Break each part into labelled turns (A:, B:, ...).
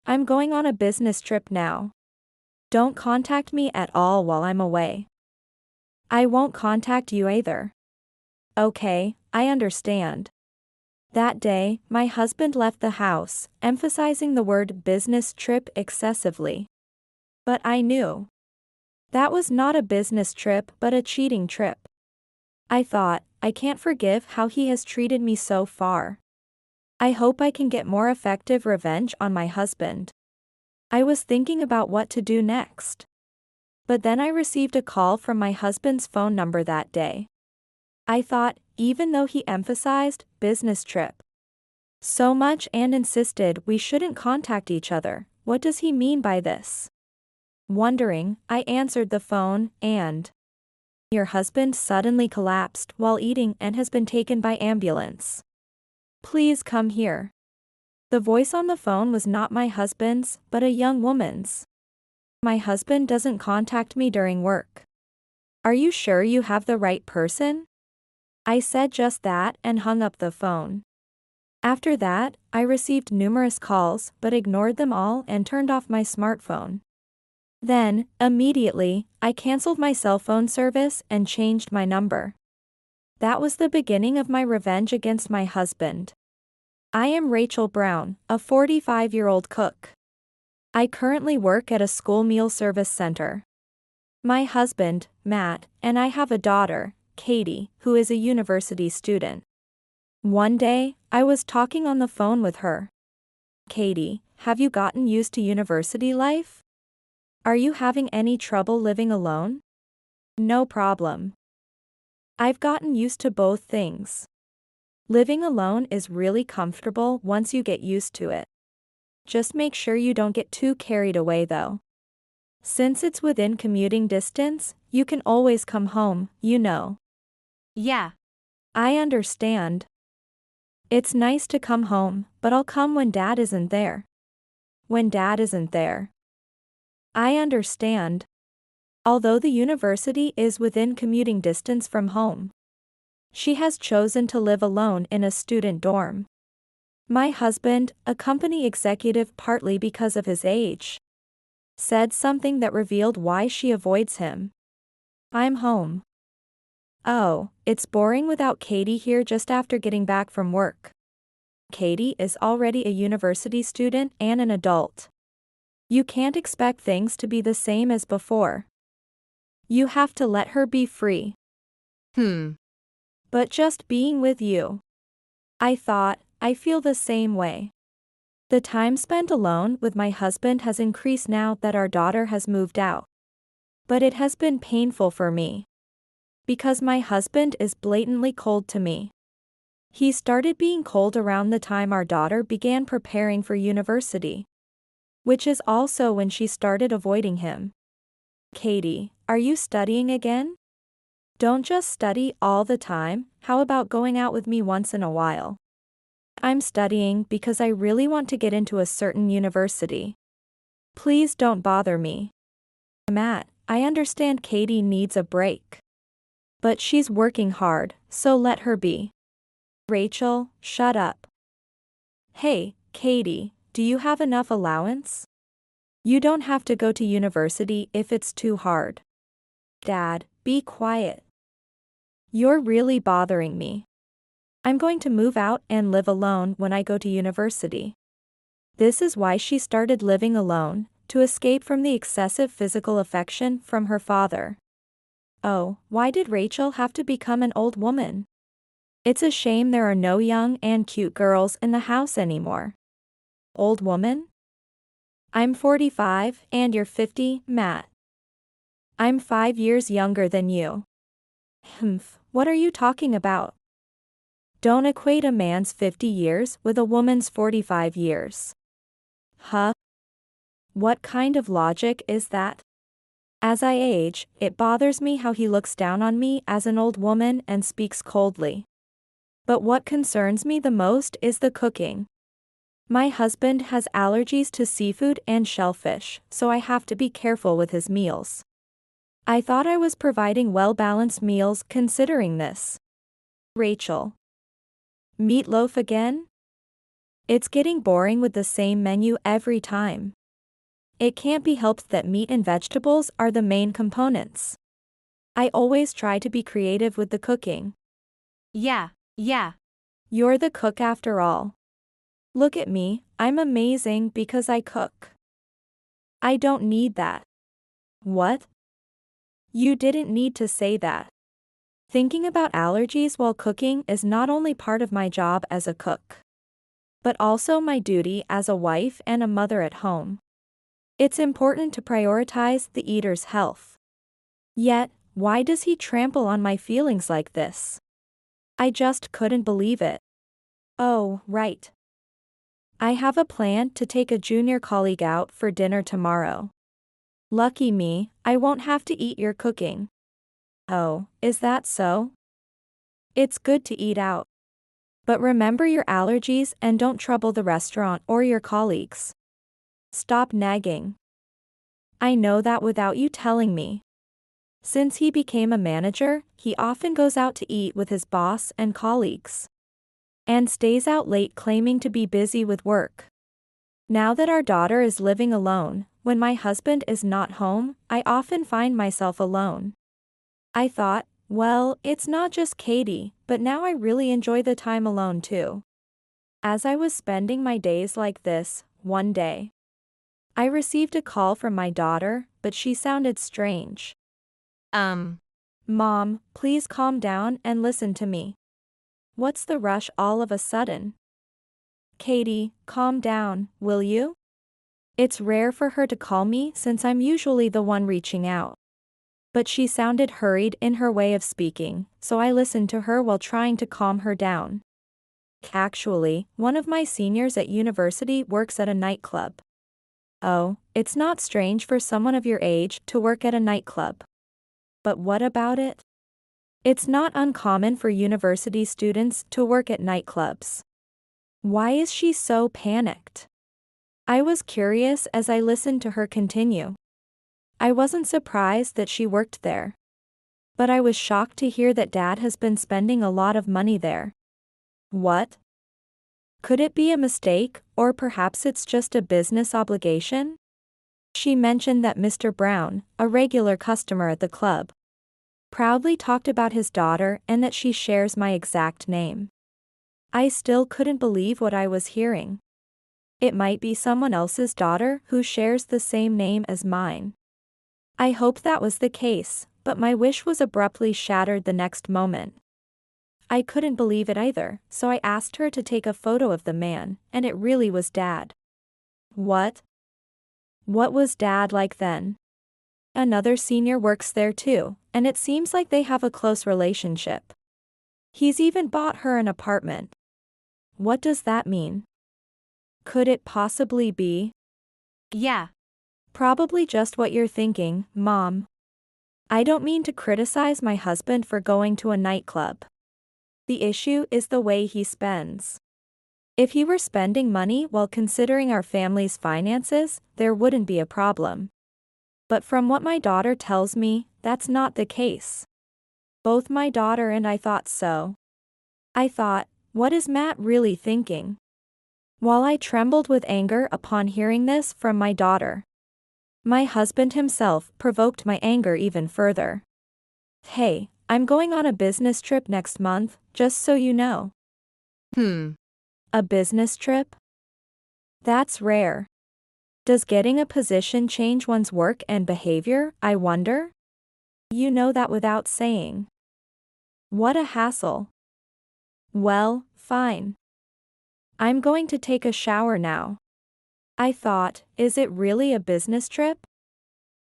A: I'm going on a business trip now. Don't contact me at all while I'm away. I won't contact you either. Okay, I understand. That day, my husband left the house, emphasizing the word business trip excessively. But I knew. That was not a business trip but a cheating trip. I thought, I can't forgive how he has treated me so far. I hope I can get more effective revenge on my husband. I was thinking about what to do next. But then I received a call from my husband's phone number that day. I thought, even though he emphasized business trip so much and insisted we shouldn't contact each other, what does he mean by this? Wondering, I answered the phone, and your husband suddenly collapsed while eating and has been taken by ambulance. Please come here. The voice on the phone was not my husband's, but a young woman's. My husband doesn't contact me during work. Are you sure you have the right person? I said just that and hung up the phone. After that, I received numerous calls but ignored them all and turned off my smartphone. Then, immediately, I canceled my cell phone service and changed my number. That was the beginning of my revenge against my husband. I am Rachel Brown, a 45-year-old cook. I currently work at a school meal service center. My husband, Matt, and I have a daughter, Katie, who is a university student. One day, I was talking on the phone with her. Katie, have you gotten used to university life? Are you having any trouble living alone? No problem. I've gotten used to both things. Living alone is really comfortable once you get used to it. Just make sure you don't get too carried away though. Since it's within commuting distance, you can always come home, you know.
B: Yeah.
A: I understand. It's nice to come home, but I'll come when Dad isn't there. When Dad isn't there. I understand. Although the university is within commuting distance from home, she has chosen to live alone in a student dorm. My husband, a company executive partly because of his age, said something that revealed why she avoids him. I'm home. Oh, it's boring without Katie here just after getting back from work. Katie is already a university student and an adult. You can't expect things to be the same as before. You have to let her be free. But just being with you. I thought, I feel the same way. The time spent alone with my husband has increased now that our daughter has moved out. But it has been painful for me. Because my husband is blatantly cold to me. He started being cold around the time our daughter began preparing for university. Which is also when she started avoiding him. Katie, are you studying again? Don't just study all the time, how about going out with me once in a while? I'm studying because I really want to get into a certain university. Please don't bother me. Matt, I understand Katie needs a break. But she's working hard, so let her be. Rachel, shut up. Hey, Katie, do you have enough allowance? You don't have to go to university if it's too hard. Dad, be quiet. You're really bothering me. I'm going to move out and live alone when I go to university. This is why she started living alone, to escape from the excessive physical affection from her father. Oh, why did Rachel have to become an old woman? It's a shame there are no young and cute girls in the house anymore. Old woman? I'm 45 and you're 50, Matt. I'm 5 years younger than you. What are you talking about? Don't equate a man's 50 years with a woman's 45 years. Huh? What kind of logic is that? As I age, it bothers me how he looks down on me as an old woman and speaks coldly. But what concerns me the most is the cooking. My husband has allergies to seafood and shellfish, so I have to be careful with his meals. I thought I was providing well-balanced meals considering this. Rachel. Meatloaf again? It's getting boring with the same menu every time. It can't be helped that meat and vegetables are the main components. I always try to be creative with the cooking.
B: Yeah.
A: You're the cook after all. Look at me, I'm amazing because I cook. I don't need that. What? You didn't need to say that. Thinking about allergies while cooking is not only part of my job as a cook, but also my duty as a wife and a mother at home. It's important to prioritize the eater's health. Yet, why does he trample on my feelings like this? I just couldn't believe it. Oh, right. I have a plan to take a junior colleague out for dinner tomorrow. Lucky me, I won't have to eat your cooking. Oh, is that so? It's good to eat out. But remember your allergies and don't trouble the restaurant or your colleagues. Stop nagging. I know that without you telling me. Since he became a manager, he often goes out to eat with his boss and colleagues. And stays out late claiming to be busy with work. Now that our daughter is living alone, when my husband is not home, I often find myself alone. I thought, well, it's not just Katie, but now I really enjoy the time alone too. As I was spending my days like this, one day, I received a call from my daughter, but she sounded strange. Mom, please calm down and listen to me. What's the rush all of a sudden? Katie, calm down, will you? It's rare for her to call me since I'm usually the one reaching out. But she sounded hurried in her way of speaking, so I listened to her while trying to calm her down. Actually, one of my seniors at university works at a nightclub. Oh, it's not strange for someone of your age to work at a nightclub. But what about it? It's not uncommon for university students to work at nightclubs. Why is she so panicked? I was curious as I listened to her continue. I wasn't surprised that she worked there. But I was shocked to hear that Dad has been spending a lot of money there. What? Could it be a mistake, or perhaps it's just a business obligation? She mentioned that Mr. Brown, a regular customer at the club, proudly talked about his daughter and that she shares my exact name. I still couldn't believe what I was hearing. It might be someone else's daughter who shares the same name as mine. I hoped that was the case, but my wish was abruptly shattered the next moment. I couldn't believe it either, so I asked her to take a photo of the man, and it really was Dad. What? What was Dad like then? Another senior works there too, and it seems like they have a close relationship. He's even bought her an apartment. What does that mean? Could it possibly be?
B: Yeah.
A: Probably just what you're thinking, Mom. I don't mean to criticize my husband for going to a nightclub. The issue is the way he spends. If he were spending money while considering our family's finances, there wouldn't be a problem. But from what my daughter tells me, that's not the case. Both my daughter and I thought so. I thought, what is Matt really thinking? While I trembled with anger upon hearing this from my daughter, my husband himself provoked my anger even further. Hey, I'm going on a business trip next month, just so you know. A business trip? That's rare. Does getting a position change one's work and behavior, I wonder? You know that without saying. What a hassle. Well, fine. I'm going to take a shower now. I thought, is it really a business trip?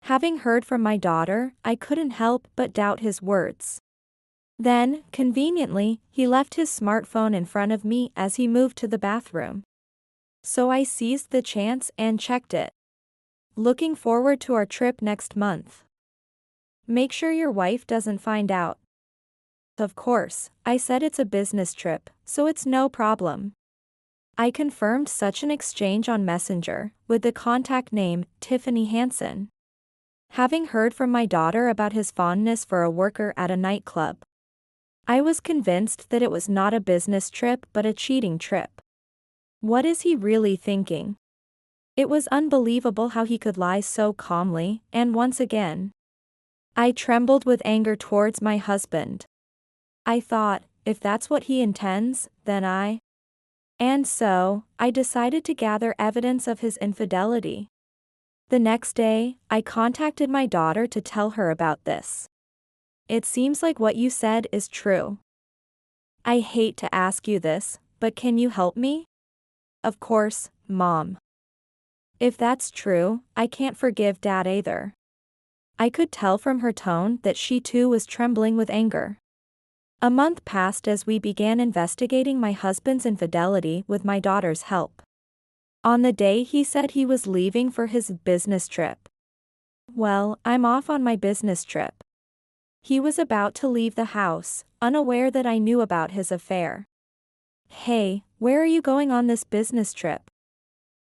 A: Having heard from my daughter, I couldn't help but doubt his words. Then, conveniently, he left his smartphone in front of me as he moved to the bathroom. So I seized the chance and checked it. Looking forward to our trip next month. Make sure your wife doesn't find out. Of course, I said it's a business trip, so it's no problem. I confirmed such an exchange on Messenger, with the contact name, Tiffany Hansen. Having heard from my daughter about his fondness for a worker at a nightclub, I was convinced that it was not a business trip but a cheating trip. What is he really thinking? It was unbelievable how he could lie so calmly, and once again, I trembled with anger towards my husband. I thought, if that's what he intends, then And so, I decided to gather evidence of his infidelity. The next day, I contacted my daughter to tell her about this. It seems like what you said is true. I hate to ask you this, but can you help me? Of course, Mom. If that's true, I can't forgive Dad either. I could tell from her tone that she too was trembling with anger. A month passed as we began investigating my husband's infidelity with my daughter's help. On the day he said he was leaving for his business trip. Well, I'm off on my business trip. He was about to leave the house, unaware that I knew about his affair. Hey, where are you going on this business trip?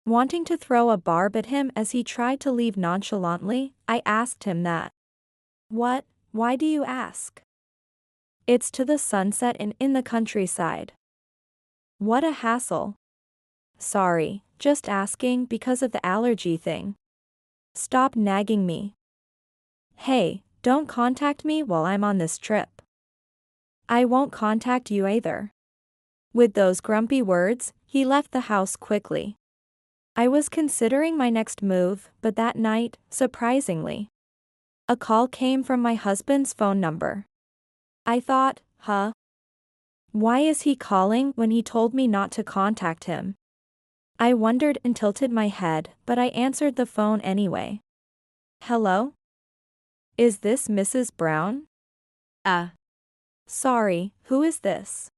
A: Wanting to throw a barb at him as he tried to leave nonchalantly, I asked him that. What? Why do you ask? It's to the Sunset Inn in the countryside. What a hassle. Sorry, just asking because of the allergy thing. Stop nagging me. Hey, don't contact me while I'm on this trip. I won't contact you either. With those grumpy words, he left the house quickly. I was considering my next move, but that night, surprisingly, a call came from my husband's phone number. I thought, why is he calling when he told me not to contact him? I wondered and tilted my head, but I answered the phone anyway. Hello? Is this Mrs. Brown? Sorry, who is this?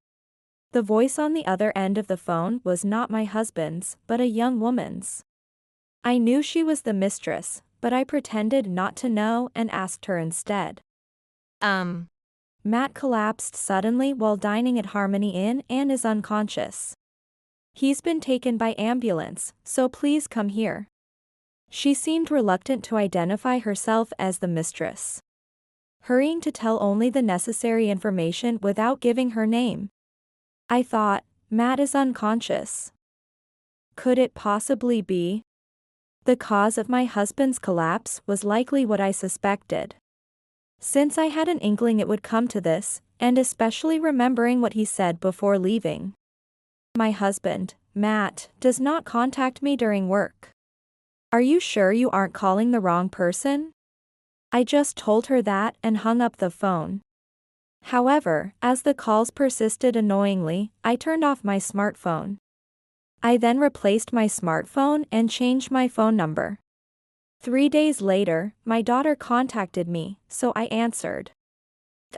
A: The voice on the other end of the phone was not my husband's, but a young woman's. I knew she was the mistress, but I pretended not to know and asked her instead. Matt collapsed suddenly while dining at Harmony Inn and is unconscious. He's been taken by ambulance, so please come here. She seemed reluctant to identify herself as the mistress, hurrying to tell only the necessary information without giving her name. I thought, Matt is unconscious. Could it possibly be? The cause of my husband's collapse was likely what I suspected. Since I had an inkling it would come to this, and especially remembering what he said before leaving. My husband, Matt, does not contact me during work. Are you sure you aren't calling the wrong person? I just told her that and hung up the phone. However, as the calls persisted annoyingly, I turned off my smartphone. I then replaced my smartphone and changed my phone number. 3 days later, my daughter contacted me, so I answered.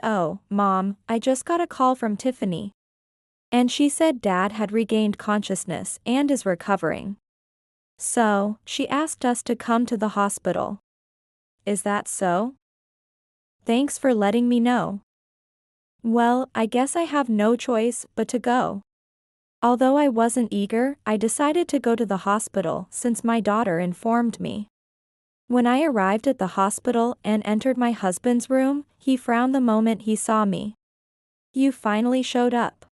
A: Oh, Mom, I just got a call from Tiffany. And she said Dad had regained consciousness and is recovering. So, she asked us to come to the hospital. Is that so? Thanks for letting me know. Well, I guess I have no choice but to go. Although I wasn't eager, I decided to go to the hospital since my daughter informed me. When I arrived at the hospital and entered my husband's room, he frowned the moment he saw me. You finally showed up.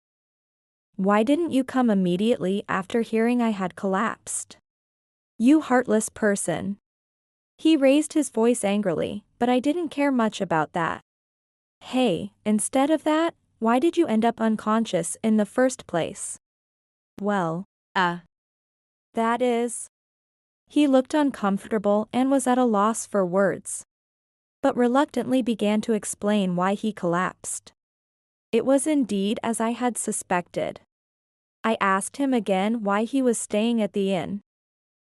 A: Why didn't you come immediately after hearing I had collapsed? You heartless person. He raised his voice angrily, but I didn't care much about that. Hey, instead of that, why did you end up unconscious in the first place? Well, that is. He looked uncomfortable and was at a loss for words, but reluctantly began to explain why he collapsed. It was indeed as I had suspected. I asked him again why he was staying at the inn,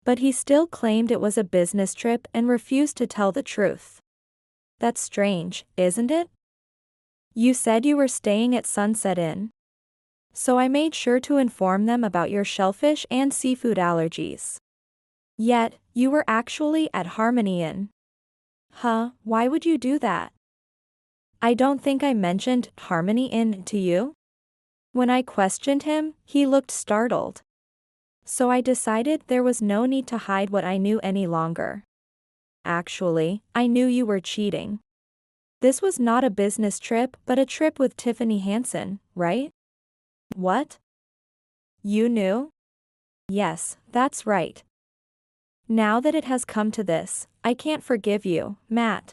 A: but he still claimed it was a business trip and refused to tell the truth. That's strange, isn't it? You said you were staying at Sunset Inn. So I made sure to inform them about your shellfish and seafood allergies. Yet, you were actually at Harmony Inn. Why would you do that? I don't think I mentioned Harmony Inn to you. When I questioned him, he looked startled. So I decided there was no need to hide what I knew any longer. Actually, I knew you were cheating. This was not a business trip but a trip with Tiffany Hansen, right? What? You knew? Yes, that's right. Now that it has come to this, I can't forgive you, Matt.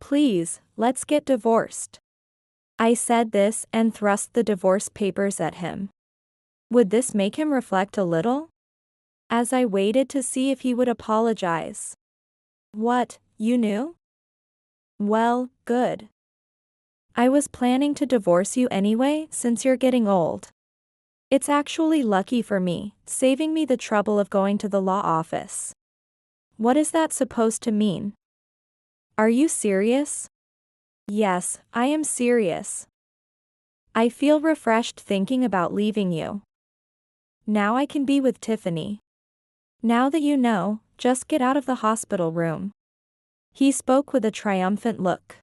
A: Please, let's get divorced. I said this and thrust the divorce papers at him. Would this make him reflect a little? As I waited to see if he would apologize. What, you knew? Well, good. I was planning to divorce you anyway, since you're getting old. It's actually lucky for me, saving me the trouble of going to the law office. What is that supposed to mean? Are you serious? Yes, I am serious. I feel refreshed thinking about leaving you. Now I can be with Tiffany. Now that you know, just get out of the hospital room. He spoke with a triumphant look.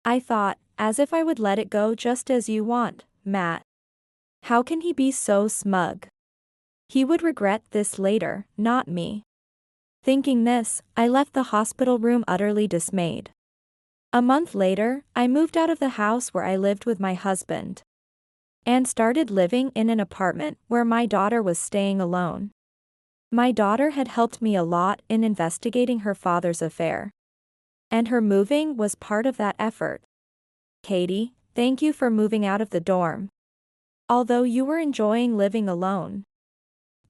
A: I thought, as if I would let it go just as you want, Matt. How can he be so smug? He would regret this later, not me. Thinking this, I left the hospital room utterly dismayed. A month later, I moved out of the house where I lived with my husband and started living in an apartment where my daughter was staying alone. My daughter had helped me a lot in investigating her father's affair, and her moving was part of that effort. Katie, thank you for moving out of the dorm. Although you were enjoying living alone.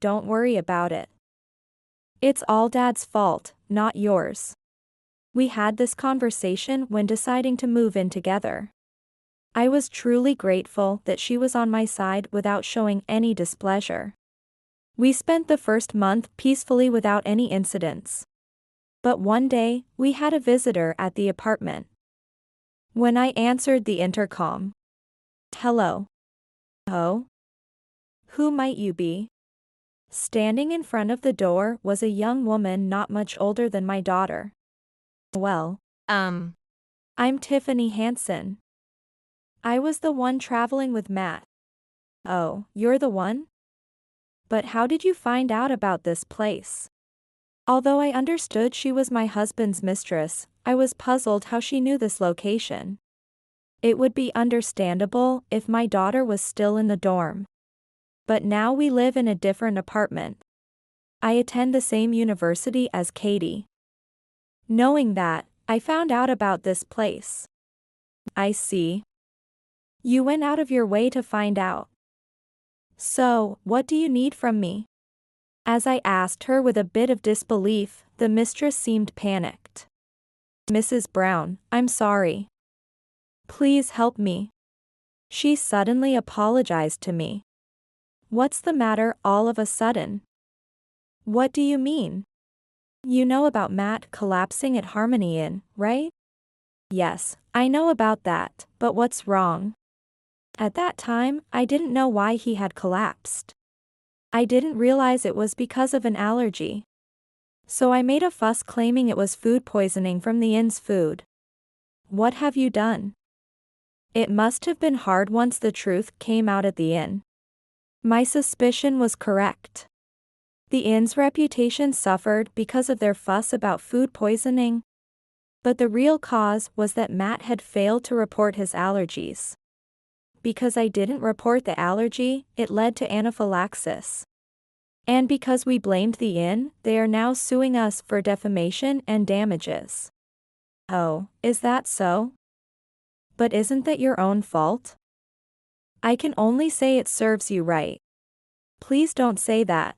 A: Don't worry about it. It's all Dad's fault, not yours. We had this conversation when deciding to move in together. I was truly grateful that she was on my side without showing any displeasure. We spent the first month peacefully without any incidents. But one day, we had a visitor at the apartment. When I answered the intercom. Hello. Oh? Who might you be? Standing in front of the door was a young woman not much older than my daughter. Well, I'm Tiffany Hansen. I was the one traveling with Matt. Oh, you're the one? But how did you find out about this place? Although I understood she was my husband's mistress, I was puzzled how she knew this location. It would be understandable if my daughter was still in the dorm. But now we live in a different apartment. I attend the same university as Katie. Knowing that, I found out about this place. I see. You went out of your way to find out. So, what do you need from me? As I asked her with a bit of disbelief, the mistress seemed panicked. Mrs. Brown, I'm sorry. Please help me. She suddenly apologized to me. What's the matter all of a sudden? What do you mean? You know about Matt collapsing at Harmony Inn, right? Yes, I know about that, but what's wrong? At that time, I didn't know why he had collapsed. I didn't realize it was because of an allergy. So I made a fuss claiming it was food poisoning from the inn's food. What have you done? It must have been hard once the truth came out at the inn. My suspicion was correct. The inn's reputation suffered because of their fuss about food poisoning. But the real cause was that Matt had failed to report his allergies. Because I didn't report the allergy, it led to anaphylaxis. And because we blamed the inn, they are now suing us for defamation and damages. Oh, is that so? But isn't that your own fault? I can only say it serves you right. Please don't say that.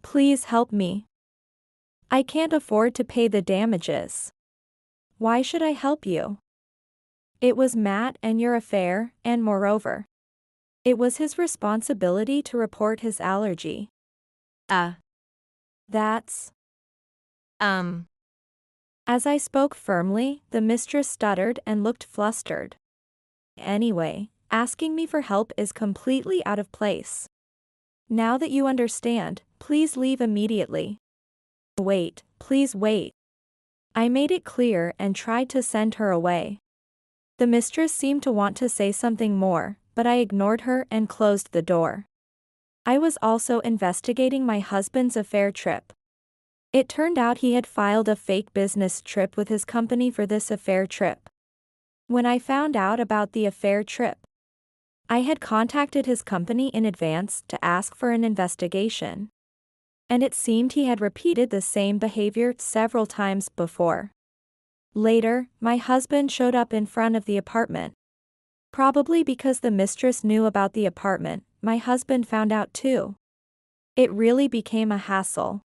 A: Please help me. I can't afford to pay the damages. Why should I help you? It was Matt and your affair, and moreover, it was his responsibility to report his allergy. That's. As I spoke firmly, the mistress stuttered and looked flustered. Anyway, asking me for help is completely out of place. Now that you understand, please leave immediately. Wait, please wait. I made it clear and tried to send her away. The mistress seemed to want to say something more, but I ignored her and closed the door. I was also investigating my husband's affair trip. It turned out he had filed a fake business trip with his company for this affair trip. When I found out about the affair trip, I had contacted his company in advance to ask for an investigation. And it seemed he had repeated the same behavior several times before. Later, my husband showed up in front of the apartment. Probably because the mistress knew about the apartment, my husband found out too. It really became a hassle.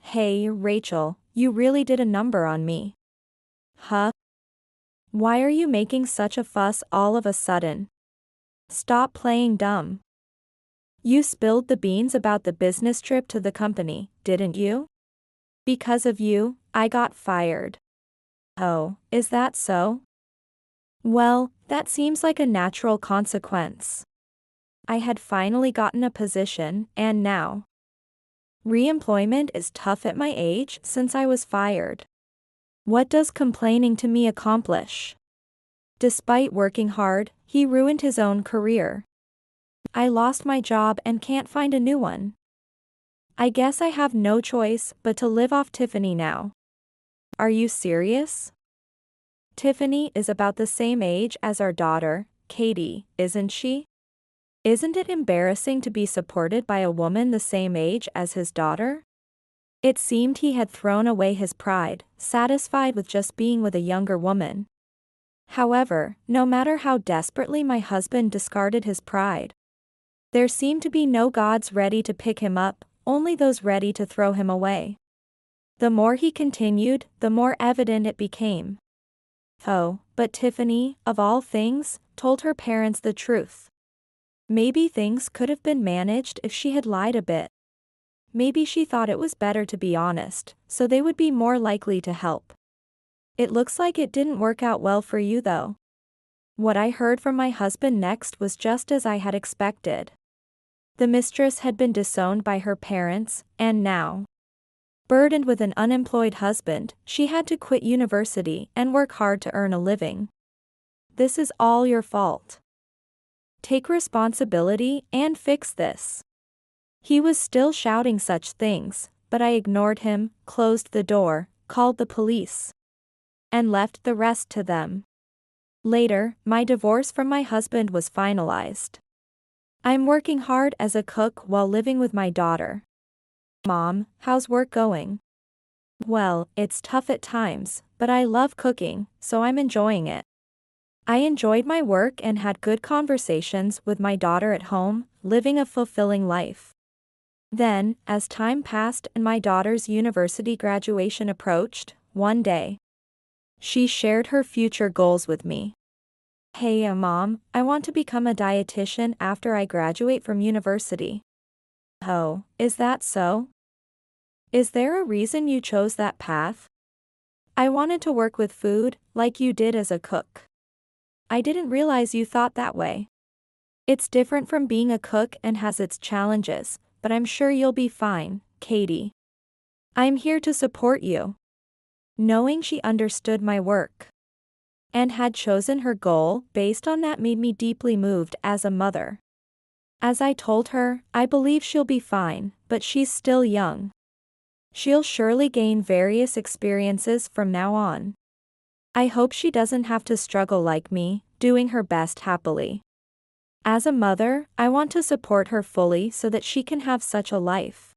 A: Hey, Rachel, you really did a number on me. Huh? Why are you making such a fuss all of a sudden? Stop playing dumb. You spilled the beans about the business trip to the company, didn't you? Because of you, I got fired. Oh, is that so? Well, that seems like a natural consequence. I had finally gotten a position, and now re-employment is tough at my age since I was fired. What does complaining to me accomplish? Despite working hard, he ruined his own career. I lost my job and can't find a new one. I guess I have no choice but to live off Tiffany now. Are you serious? Tiffany is about the same age as our daughter, Katie, isn't she? Isn't it embarrassing to be supported by a woman the same age as his daughter? It seemed he had thrown away his pride, satisfied with just being with a younger woman. However, no matter how desperately my husband discarded his pride, there seemed to be no gods ready to pick him up, only those ready to throw him away. The more he continued, the more evident it became. Oh, but Tiffany, of all things, told her parents the truth. Maybe things could have been managed if she had lied a bit. Maybe she thought it was better to be honest, so they would be more likely to help. It looks like it didn't work out well for you though. What I heard from my husband next was just as I had expected. The mistress had been disowned by her parents, and now, burdened with an unemployed husband, she had to quit university and work hard to earn a living. This is all your fault. Take responsibility and fix this. He was still shouting such things, but I ignored him, closed the door, called the police, and left the rest to them. Later, my divorce from my husband was finalized. I'm working hard as a cook while living with my daughter. Mom, how's work going? Well, it's tough at times, but I love cooking, so I'm enjoying it. I enjoyed my work and had good conversations with my daughter at home, living a fulfilling life. Then, as time passed and my daughter's university graduation approached, one day, she shared her future goals with me. Hey, Mom, I want to become a dietitian after I graduate from university. Oh, is that so? Is there a reason you chose that path? I wanted to work with food, like you did as a cook. I didn't realize you thought that way. It's different from being a cook and has its challenges, but I'm sure you'll be fine, Katie. I'm here to support you. Knowing she understood my work and had chosen her goal based on that made me deeply moved as a mother. As I told her, I believe she'll be fine, but she's still young. She'll surely gain various experiences from now on. I hope she doesn't have to struggle like me, doing her best happily. As a mother, I want to support her fully so that she can have such a life.